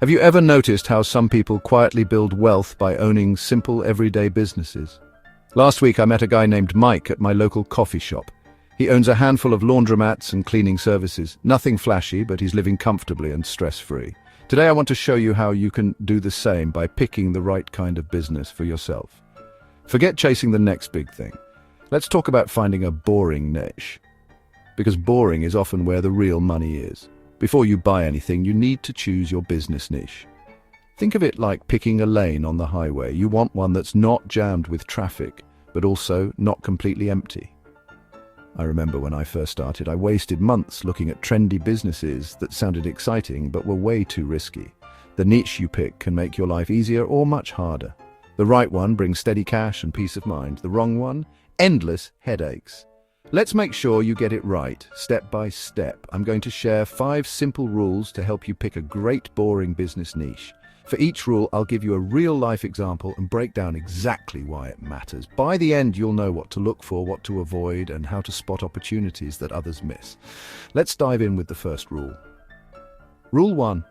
Have you ever noticed how some people quietly build wealth by owning simple, everyday businesses? Last week I met a guy named Mike at my local coffee shop. He owns a handful of laundromats and cleaning services. Nothing flashy, but he's living comfortably and stress-free. Today I want to show you how you can do the same by picking the right kind of business for yourself. Forget chasing the next big thing. Let's talk about finding a boring niche. Because boring is often where the real money is. Before you buy anything, you need to choose your business niche. Think of it like picking a lane on the highway. You want one that's not jammed with traffic, but also not completely empty. I remember when I first started, I wasted months looking at trendy businesses that sounded exciting but were way too risky. The niche you pick can make your life easier or much harder. The right one brings steady cash and peace of mind. The wrong one, endless headaches. Let's make sure you get it right, step by step. I'm going to share 5 simple rules to help you pick a great boring business niche. For each rule, I'll give you a real-life example and break down exactly why it matters. By the end, you'll know what to look for, what to avoid, and how to spot opportunities that others miss. Let's dive in with the first rule. Rule 1.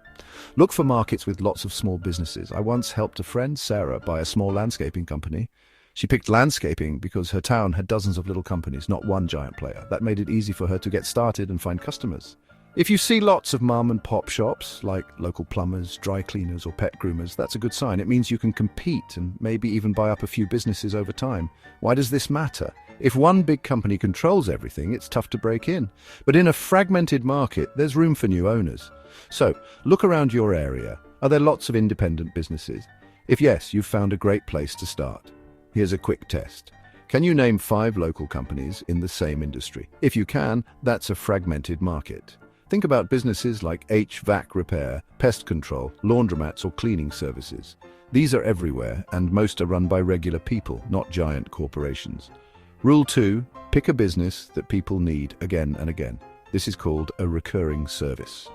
Look for markets with lots of small businesses. I once helped a friend, Sarah, buy a small landscaping company. She picked landscaping because her town had dozens of little companies, not one giant player. That made it easy for her to get started and find customers. If you see lots of mom and pop shops, like local plumbers, dry cleaners or pet groomers, that's a good sign. It means you can compete and maybe even buy up a few businesses over time. Why does this matter? If one big company controls everything, it's tough to break in. But in a fragmented market, there's room for new owners. So, look around your area. Are there lots of independent businesses? If yes, you've found a great place to start. Here's a quick test. Can you name 5 local companies in the same industry? If you can, that's a fragmented market. Think about businesses like HVAC repair, pest control, laundromats or cleaning services. These are everywhere and most are run by regular people, not giant corporations. Rule 2, pick a business that people need again and again. This is called a recurring service.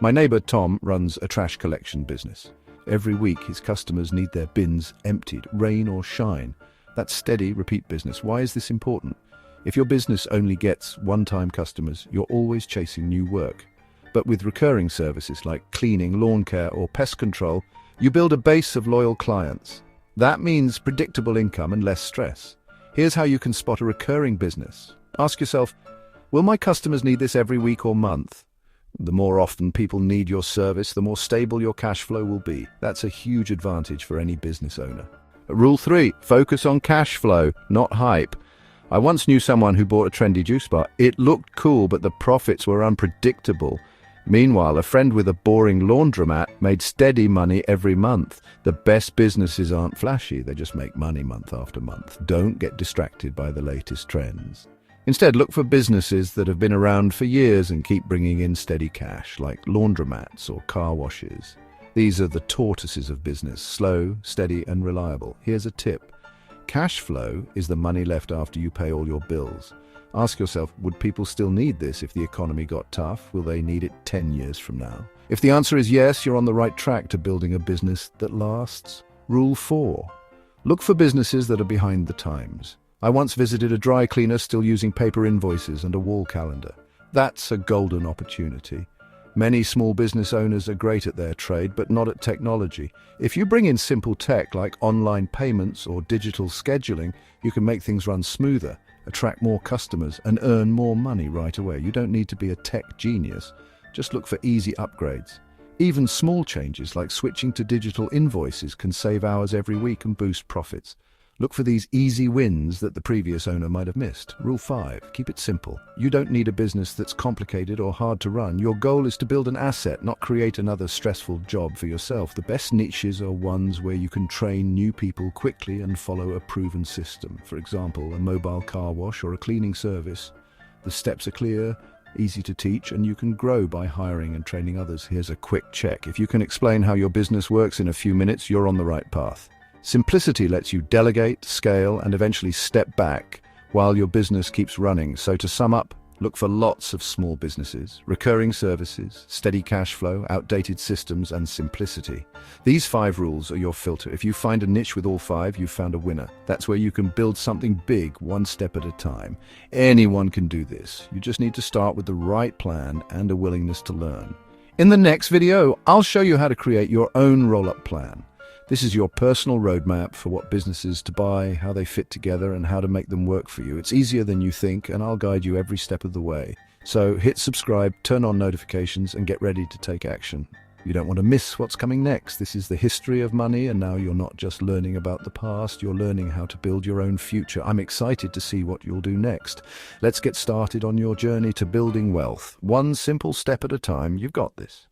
My neighbor Tom runs a trash collection business. Every week his customers need their bins emptied, rain or shine. That's steady, repeat business. Why is this important? If your business only gets one-time customers, you're always chasing new work. But with recurring services like cleaning, lawn care or pest control, you build a base of loyal clients. That means predictable income and less stress. Here's how you can spot a recurring business. Ask yourself, will my customers need this every week or month? The more often people need your service, the more stable your cash flow will be. That's a huge advantage for any business owner. Rule 3, focus on cash flow, not hype. I once knew someone who bought a trendy juice bar. It looked cool, but the profits were unpredictable. Meanwhile, a friend with a boring laundromat made steady money every month. The best businesses aren't flashy, they just make money month after month. Don't get distracted by the latest trends. Instead, look for businesses that have been around for years and keep bringing in steady cash, like laundromats or car washes. These are the tortoises of business, slow, steady and reliable. Here's a tip. Cash flow is the money left after you pay all your bills. Ask yourself, would people still need this if the economy got tough? Will they need it 10 years from now? If the answer is yes, you're on the right track to building a business that lasts. Rule 4. Look for businesses that are behind the times. I once visited a dry cleaner still using paper invoices and a wall calendar. That's a golden opportunity. Many small business owners are great at their trade, but not at technology. If you bring in simple tech like online payments or digital scheduling, you can make things run smoother, attract more customers, and earn more money right away. You don't need to be a tech genius. Just look for easy upgrades. Even small changes like switching to digital invoices can save hours every week and boost profits. Look for these easy wins that the previous owner might have missed. Rule 5. Keep it simple. You don't need a business that's complicated or hard to run. Your goal is to build an asset, not create another stressful job for yourself. The best niches are ones where you can train new people quickly and follow a proven system. For example, a mobile car wash or a cleaning service. The steps are clear, easy to teach, and you can grow by hiring and training others. Here's a quick check. If you can explain how your business works in a few minutes, you're on the right path. Simplicity lets you delegate, scale, and eventually step back while your business keeps running. So to sum up, look for lots of small businesses, recurring services, steady cash flow, outdated systems, and simplicity. These 5 rules are your filter. If you find a niche with all 5, you've found a winner. That's where you can build something big, one step at a time. Anyone can do this. You just need to start with the right plan and a willingness to learn. In the next video, I'll show you how to create your own roll-up plan. This is your personal roadmap for what businesses to buy, how they fit together, and how to make them work for you. It's easier than you think, and I'll guide you every step of the way. So hit subscribe, turn on notifications, and get ready to take action. You don't want to miss what's coming next. This is the history of money, and now you're not just learning about the past, you're learning how to build your own future. I'm excited to see what you'll do next. Let's get started on your journey to building wealth. One simple step at a time. You've got this.